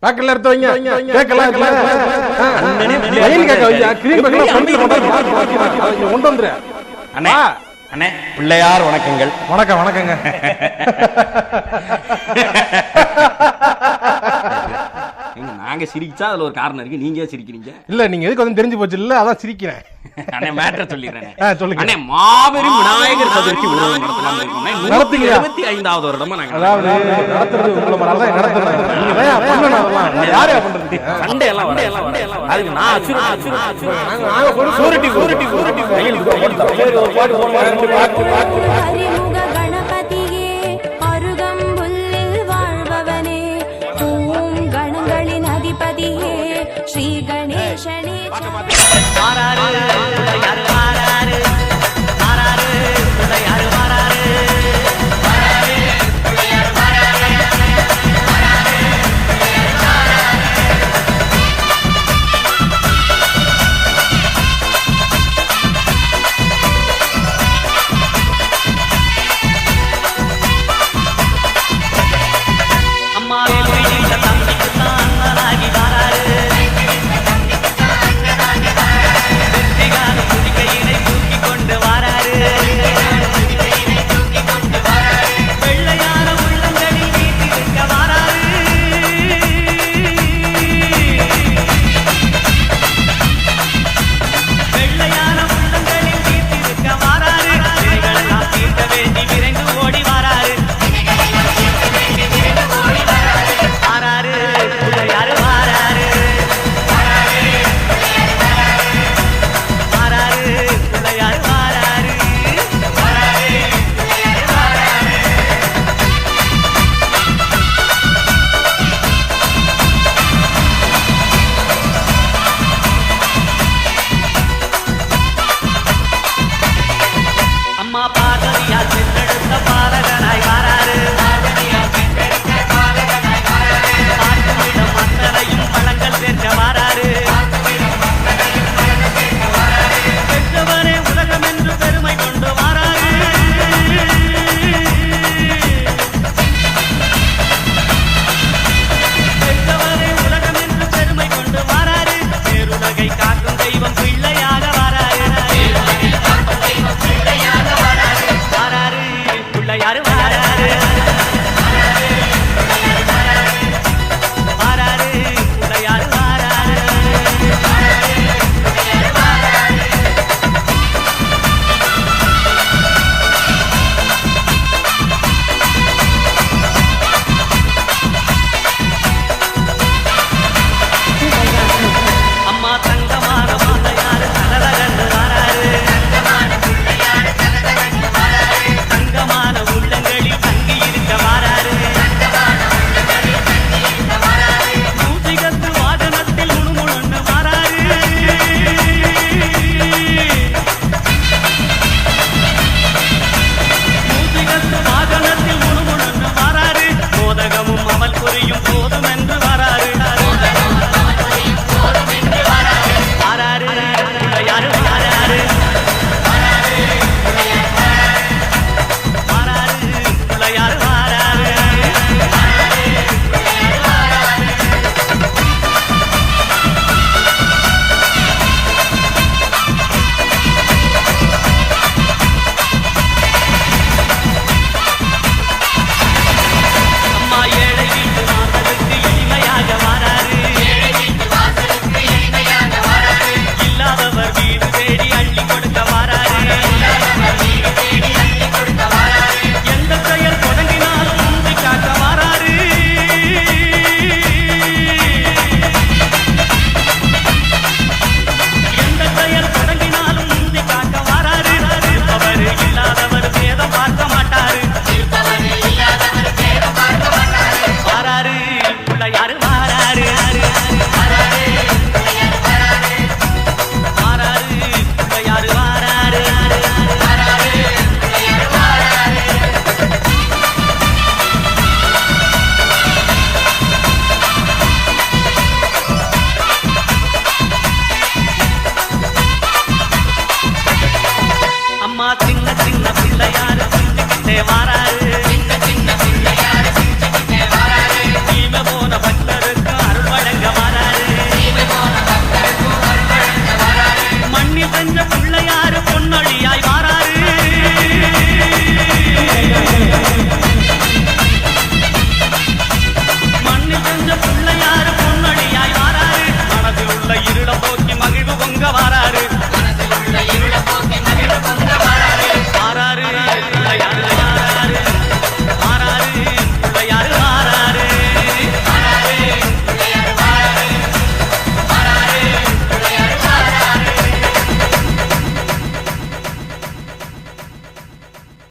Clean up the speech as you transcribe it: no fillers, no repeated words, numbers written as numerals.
பாக்கல எடுத்து வைங்க. கேக்கலாம் கொண்டு வந்துரு. அண்ணே அண்ணே பிள்ளையார் வணக்கங்கள். வணக்கம் வணக்கங்க. நாங்க சிரிச்சா அதுல ஒரு காரணம் இருக்கு, நீங்க சிரிக்கிறீங்க. இல்ல நீங்க எதுக்கு வந்து தெரிஞ்சு போச்சு இல்ல, அதான் சிரிக்கிறேன். அண்ணே மேட்டர் சொல்லிடுறேன். சொல்லுங்க. அண்ணே மாபெரும் விநாயகர் சதுர்த்தி உணவு நடத்தலாம் இருக்கோம். 125வது வருடமா நாங்க அதாவது நடத்துறது உங்கள மாதிரி தான் நடத்துறோம். நீங்க ஏன் பண்ணணும்? யார் யார் பண்றது? சண்டே எல்லாம் அதுக்கு நான் நாங்க சூரிட்டி கையில் போட்டு ஒரு பாட்டு ஹரிமுக கணபதியே அருகம்புல்லில் வாழ்பவனே ஓம் கணங்களின் அதிபதியே ஸ்ரீ கணேசனே. போதும் என்று